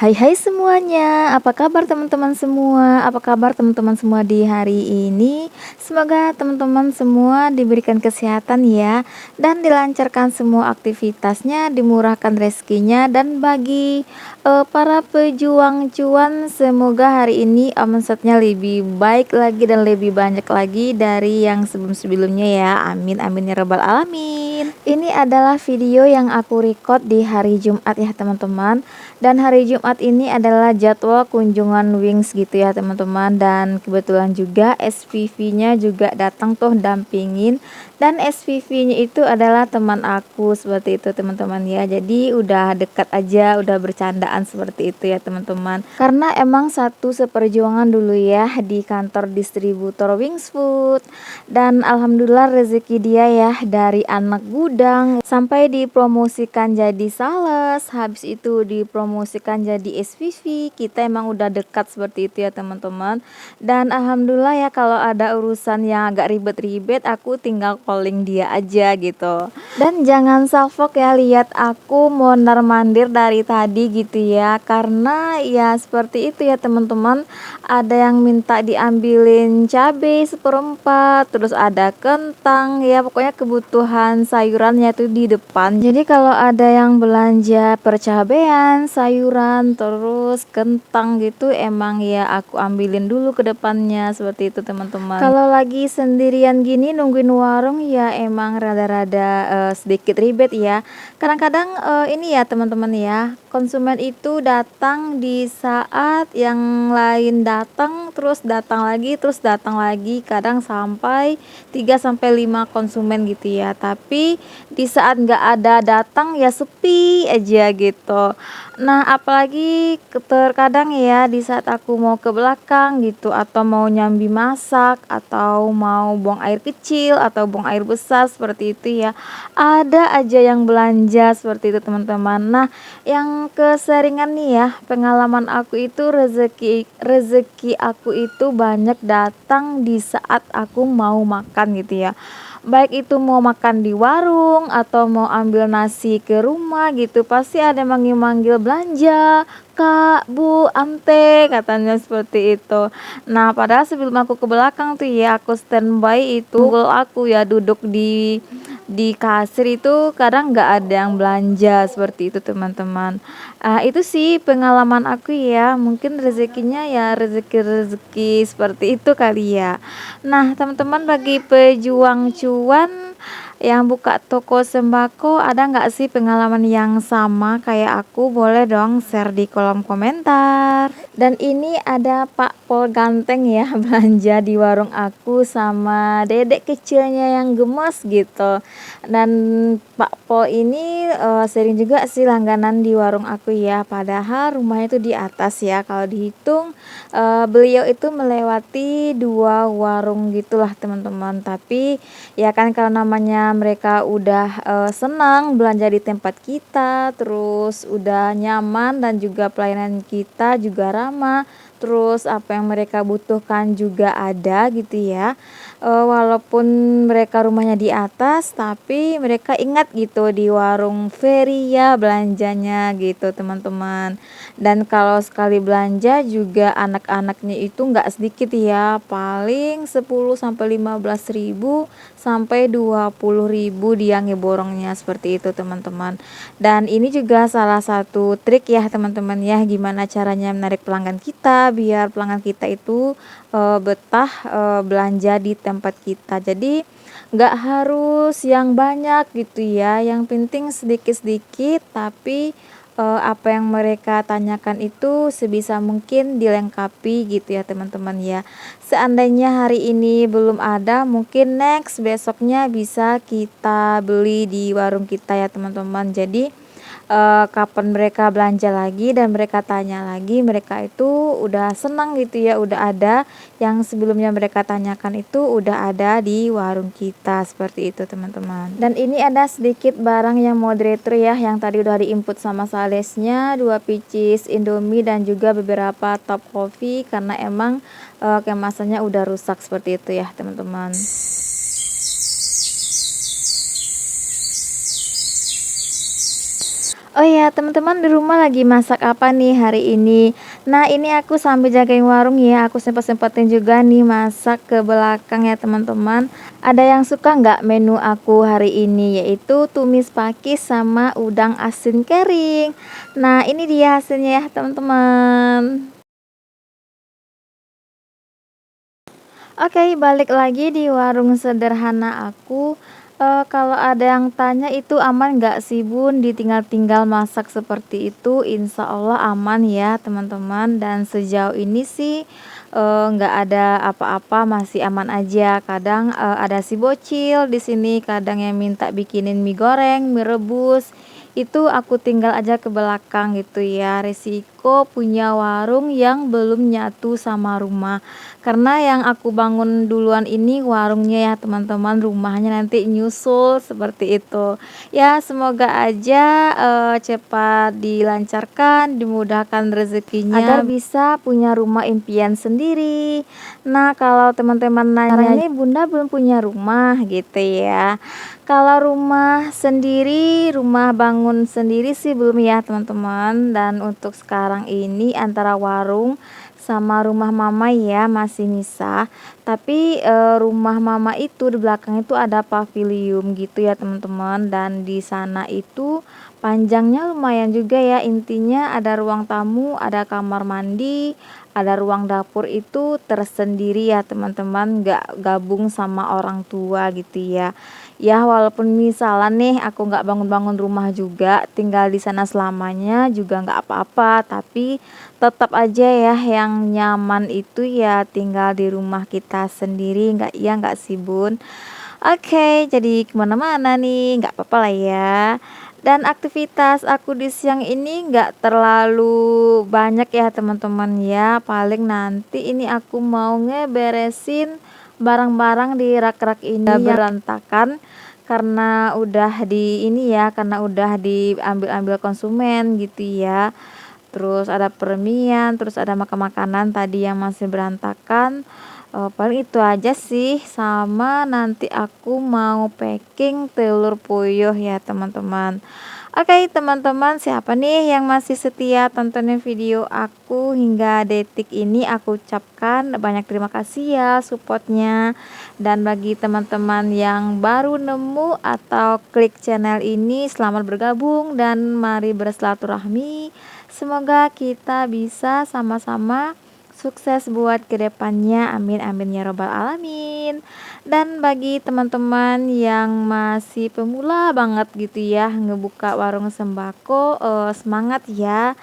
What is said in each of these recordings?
Hai hai semuanya, apa kabar teman-teman semua? Apa kabar teman-teman semua di hari ini? Semoga teman-teman semua diberikan kesehatan ya, dan dilancarkan semua aktivitasnya, dimurahkan rezekinya, dan bagi para pejuang cuan, semoga hari ini omsetnya lebih baik lagi dan lebih banyak lagi dari yang sebelum-sebelumnya ya. Amin amin ya rabbal alamin. Ini adalah video yang aku record di hari Jumat ya teman-teman. Dan hari Jumat ini adalah jadwal kunjungan Wings gitu ya teman-teman, dan kebetulan juga SPV-nya juga datang tuh dampingin, dan SPV-nya itu adalah teman aku seperti itu teman-teman ya. Jadi udah dekat aja, udah bercandaan seperti itu ya teman-teman. Karena emang satu seperjuangan dulu ya di kantor distributor Wings Food, dan alhamdulillah rezeki dia ya, dari anak gudang sampai dipromosikan jadi sales, habis itu dipromosikan jadi SPV. Kita emang udah dekat seperti itu ya teman-teman. Dan alhamdulillah ya, kalau ada urusan yang agak ribet-ribet aku tinggal calling dia aja gitu. Dan jangan salfok ya lihat aku mondar-mandir dari tadi gitu ya, karena ya seperti itu ya teman-teman. Ada yang minta diambilin cabai seperempat, terus ada kentang ya, pokoknya kebutuhan sayurannya itu di depan. Jadi kalau ada yang belanja percabean, sayuran, terus kentang gitu, emang ya aku ambilin dulu ke depannya seperti itu teman-teman. Kalau lagi sendirian gini nungguin warung ya emang rada-rada sedikit ribet ya. Kadang-kadang ini ya teman-teman ya, konsumen itu datang di saat yang lain datang, terus datang lagi, terus datang lagi, kadang sampai 3 sampai 5 konsumen gitu ya. Tapi di saat nggak ada datang ya sepi aja gitu. Nah, apalagi terkadang ya di saat aku mau ke belakang gitu, atau mau nyambi masak, atau mau buang air kecil atau buang air besar seperti itu ya, ada aja yang belanja seperti itu teman-teman. Nah, yang keseringan nih ya, pengalaman aku itu rezeki aku itu banyak datang di saat aku mau makan gitu ya. Baik itu mau makan di warung atau mau ambil nasi ke rumah gitu, pasti ada manggil-manggil belanja, Kak, Bu, Ante, katanya seperti itu. Nah, padahal sebelum aku ke belakang tuh ya, aku standby itu, kalau aku ya duduk di kasir itu kadang nggak ada yang belanja seperti itu teman-teman. Itu sih pengalaman aku ya, mungkin rezekinya ya rezeki-rezeki seperti itu kali ya. Nah teman-teman, bagi pejuang cuan yang buka toko sembako, ada nggak sih pengalaman yang sama kayak aku? Boleh dong share di kolom komentar. Dan ini ada Pak Pol ganteng ya belanja di warung aku sama dedek kecilnya yang gemes gitu. Dan Pak Pol ini sering juga sih langganan di warung aku ya, padahal rumahnya itu di atas ya. Kalau dihitung beliau itu melewati 2 warung gitulah teman-teman. Tapi ya kan kalau namanya mereka udah senang belanja di tempat kita, terus udah nyaman, dan juga pelayanan kita juga ramah, terus apa yang mereka butuhkan juga ada gitu ya. Walaupun mereka rumahnya di atas, tapi mereka ingat gitu di warung Ferry ya belanjanya gitu teman-teman. Dan kalau sekali belanja juga anak-anaknya itu nggak sedikit ya, paling 10 sampai 15.000 sampai 20.000 dia ngeborongnya seperti itu teman-teman. Dan ini juga salah satu trik ya teman-teman ya, gimana caranya menarik pelanggan kita biar pelanggan kita itu betah belanja di tempat kita. Jadi nggak harus yang banyak gitu ya, yang penting sedikit-sedikit, tapi apa yang mereka tanyakan itu sebisa mungkin dilengkapi gitu ya teman-teman ya. Seandainya hari ini belum ada, mungkin next besoknya bisa kita beli di warung kita ya teman-teman. Jadi kapan mereka belanja lagi dan mereka tanya lagi, mereka itu udah senang gitu ya, udah ada yang sebelumnya mereka tanyakan itu udah ada di warung kita seperti itu teman-teman. Dan ini ada sedikit barang yang moderator ya, yang tadi udah diinput sama salesnya, 2 pieces Indomie dan juga beberapa top coffee, karena emang kemasannya udah rusak seperti itu ya teman-teman. Oh ya, teman-teman di rumah lagi masak apa nih hari ini? Nah, ini aku sambil jagain warung ya, aku sempet-sempetin juga nih masak ke belakang ya teman-teman. Ada yang suka nggak menu aku hari ini? Yaitu tumis pakis sama udang asin kering. Nah, ini dia hasilnya ya teman-teman. Oke, balik lagi di warung sederhana aku. Kalau ada yang tanya itu aman nggak sih Bun ditinggal-tinggal masak seperti itu? Insya Allah aman ya teman-teman, dan sejauh ini sih nggak ada apa-apa, masih aman aja. Kadang ada si bocil di sini, kadang yang minta bikinin mie goreng, mie rebus. Itu aku tinggal aja ke belakang gitu ya. Resiko punya warung yang belum nyatu sama rumah. Karena yang aku bangun duluan ini warungnya ya teman-teman, rumahnya nanti nyusul seperti itu. Ya semoga aja cepat dilancarkan, dimudahkan rezekinya agar bisa punya rumah impian sendiri. Nah, kalau teman-teman nanya ini Bunda belum punya rumah gitu ya. Kalau rumah sendiri, rumah bangun sendiri sih belum ya teman-teman. Dan untuk sekarang ini antara warung sama rumah mama ya masih misah. Tapi rumah mama itu di belakang itu ada pavilium gitu ya teman-teman, dan di sana itu panjangnya lumayan juga ya. Intinya ada ruang tamu, ada kamar mandi, ada ruang dapur itu tersendiri ya teman-teman, nggak gabung sama orang tua gitu ya. Ya walaupun misalnya nih aku nggak bangun-bangun rumah juga, tinggal di sana selamanya juga nggak apa-apa, tapi tetap aja ya yang nyaman itu ya tinggal di rumah kita sendiri, nggak iya nggak sih Bun? Oke, jadi kemana-mana nih, nggak apa-apa lah ya. Dan aktivitas aku di siang ini nggak terlalu banyak ya teman-teman ya. Paling nanti ini aku mau ngeberesin barang-barang di rak-rak ini yang berantakan karena udah di ini ya, karena udah diambil-ambil konsumen gitu ya. Terus ada permian, terus ada makan-makanan tadi yang masih berantakan. Paling itu aja sih, sama nanti aku mau packing telur puyuh ya teman-teman. Oke teman-teman, siapa nih yang masih setia tontonin video aku hingga detik ini, aku ucapkan banyak terima kasih ya supportnya. Dan bagi teman-teman yang baru nemu atau klik channel ini, selamat bergabung dan mari bersilaturahmi. Semoga kita bisa sama-sama sukses buat kedepannya, amin amin ya robbal alamin. Dan bagi teman-teman yang masih pemula banget gitu ya ngebuka warung sembako, semangat ya.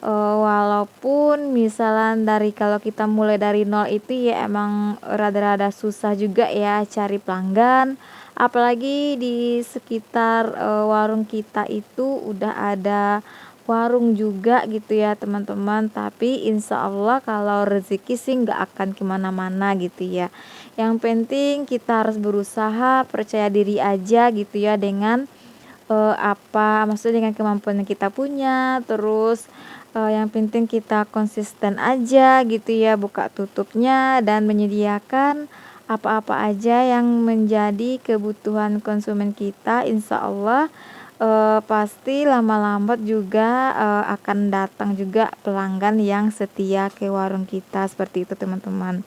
Walaupun misalnya dari kalau kita mulai dari nol itu ya emang rada-rada susah juga ya cari pelanggan, apalagi di sekitar warung kita itu udah ada warung juga gitu ya teman-teman. Tapi insya Allah kalau rezeki sih nggak akan kemana-mana gitu ya. Yang penting kita harus berusaha, percaya diri aja gitu ya dengan apa maksudnya dengan kemampuan yang kita punya. Terus yang penting kita konsisten aja gitu ya, buka tutupnya dan menyediakan apa-apa aja yang menjadi kebutuhan konsumen kita. Insya Allah pasti lama lambat juga akan datang juga pelanggan yang setia ke warung kita, seperti itu teman-teman.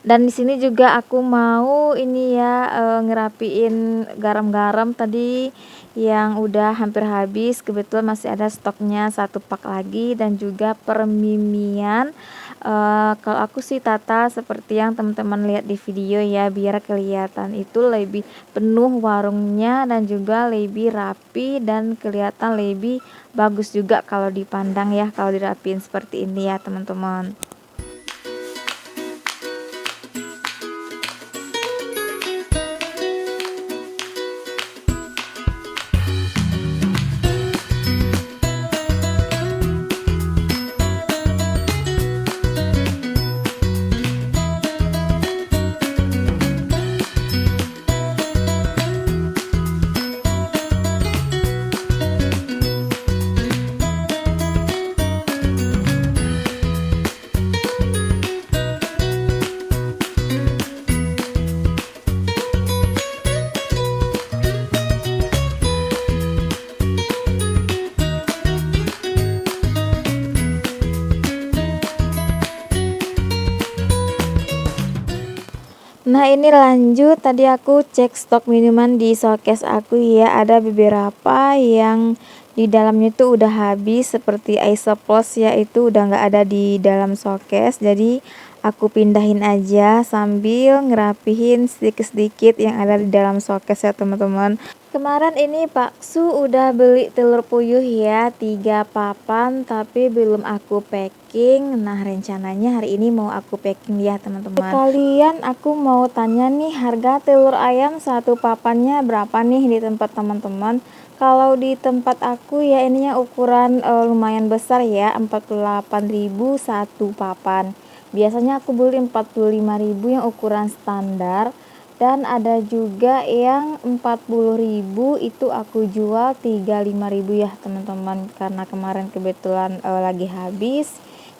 Dan di sini juga aku mau ini ya ngerapiin garam-garam tadi yang udah hampir habis, kebetulan masih ada stoknya satu pak lagi, dan juga permimian. Kalau aku sih tata seperti yang teman-teman lihat di video ya, biar kelihatan itu lebih penuh warungnya dan juga lebih rapi dan kelihatan lebih bagus juga kalau dipandang ya, kalau dirapiin seperti ini ya teman-teman. Nah, ini lanjut, tadi aku cek stok minuman di showcase aku ya, ada beberapa yang di dalamnya itu udah habis, seperti Isoplos ya, itu udah nggak ada di dalam showcase, jadi aku pindahin aja sambil ngerapihin sedikit-sedikit yang ada di dalam showcase ya teman-teman. Kemarin ini Pak Su udah beli telur puyuh ya 3 papan, tapi belum aku packing. Nah, rencananya hari ini mau aku packing ya teman-teman. Kalian aku mau tanya nih, harga telur ayam satu papannya berapa nih di tempat teman-teman? Kalau di tempat aku ya ininya ukuran lumayan besar ya, 48.000 satu papan. Biasanya aku beli 45.000 yang ukuran standar, dan ada juga yang 40.000 itu aku jual 35.000 ya teman-teman, karena kemarin kebetulan lagi habis.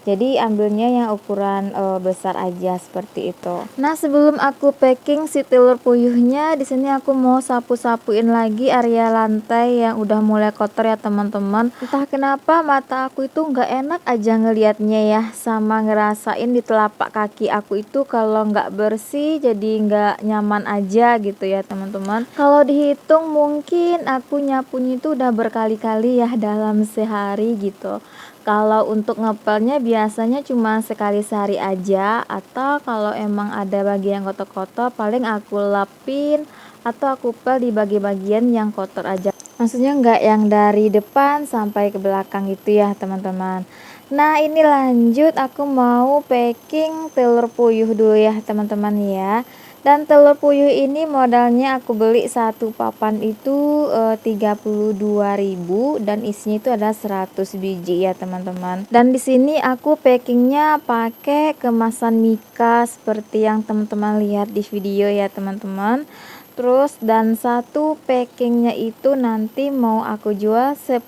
Jadi ambilnya yang ukuran besar aja seperti itu. Nah, sebelum aku packing si telur puyuhnya, di sini aku mau sapu-sapuin lagi area lantai yang udah mulai kotor ya teman-teman. Entah kenapa mata aku itu nggak enak aja ngelihatnya ya, sama ngerasain di telapak kaki aku itu kalau nggak bersih jadi nggak nyaman aja gitu ya teman-teman. Kalau dihitung mungkin aku nyapunya itu udah berkali-kali ya dalam sehari gitu. Kalau untuk ngepelnya biasanya cuma sekali sehari aja, atau kalau emang ada bagian kotor-kotor paling aku lapin atau aku pel di bagian-bagian yang kotor aja. Maksudnya nggak yang dari depan sampai ke belakang gitu ya teman-teman. Nah, ini lanjut aku mau packing telur puyuh dulu ya teman-teman ya. Dan telur puyuh ini modalnya aku beli satu papan itu 32.000 dan isinya itu ada 100 biji ya teman-teman. Dan di sini aku packingnya pakai kemasan Mika seperti yang teman-teman lihat di video ya teman-teman. Terus dan satu packingnya itu nanti mau aku jual 10.000,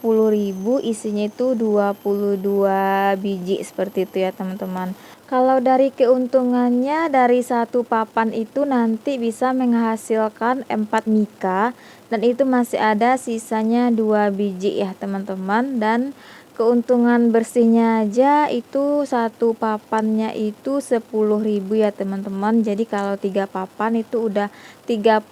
isinya itu 22 biji seperti itu ya teman-teman. Kalau dari keuntungannya dari satu papan itu nanti bisa menghasilkan 4 Mika, dan itu masih ada sisanya 2 biji ya teman-teman. Dan keuntungan bersihnya aja itu satu papannya itu 10.000 ya teman-teman. Jadi kalau 3 papan itu udah 30.000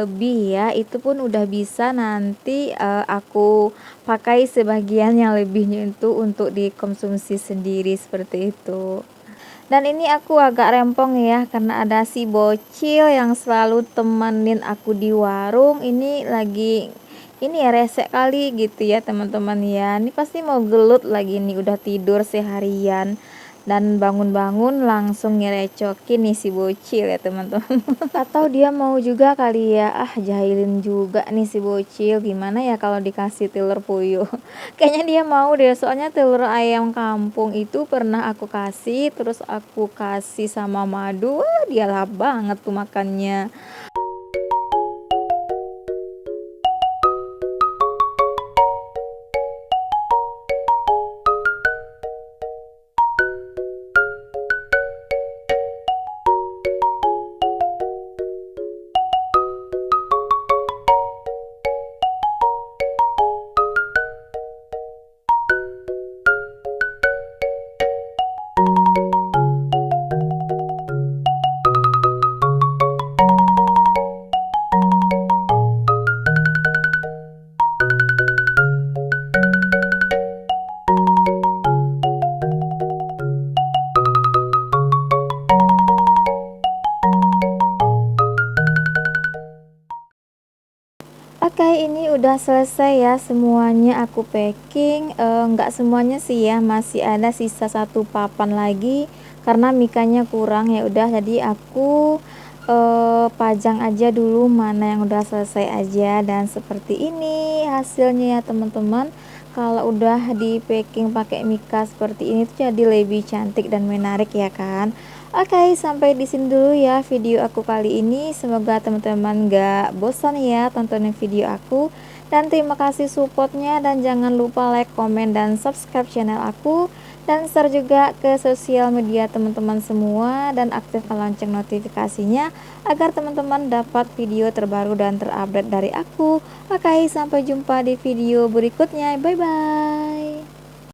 lebih ya, itu pun udah bisa nanti aku pakai sebagian yang lebihnya itu untuk dikonsumsi sendiri seperti itu. Dan ini aku agak rempong ya, karena ada si bocil yang selalu temenin aku di warung. Ini lagi ini ya resek kali gitu ya teman-teman ya. Ini pasti mau gelut lagi nih, udah tidur seharian dan bangun-bangun langsung ngerecokin nih si bocil ya teman-teman. Atau dia mau juga kali ya, jahilin juga nih si bocil, gimana ya kalau dikasih telur puyuh. Kayaknya dia mau deh, soalnya telur ayam kampung itu pernah aku kasih, terus aku kasih sama madu, dia lahap banget tuh makannya. Oke, ini udah selesai ya semuanya aku packing. Nggak semuanya sih ya, masih ada sisa satu papan lagi karena mikanya kurang. Ya udah, jadi aku pajang aja dulu mana yang udah selesai aja. Dan seperti ini hasilnya ya teman-teman. Kalau udah di packing pakai mika seperti ini tuh jadi lebih cantik dan menarik ya kan. Oke, sampai di sini dulu ya video aku kali ini. Semoga teman-teman gak bosan ya tontonin video aku. Dan terima kasih supportnya, dan jangan lupa like, komen, dan subscribe channel aku. Dan share juga ke sosial media teman-teman semua, dan aktifkan lonceng notifikasinya agar teman-teman dapat video terbaru dan terupdate dari aku. Oke, sampai jumpa di video berikutnya. Bye bye.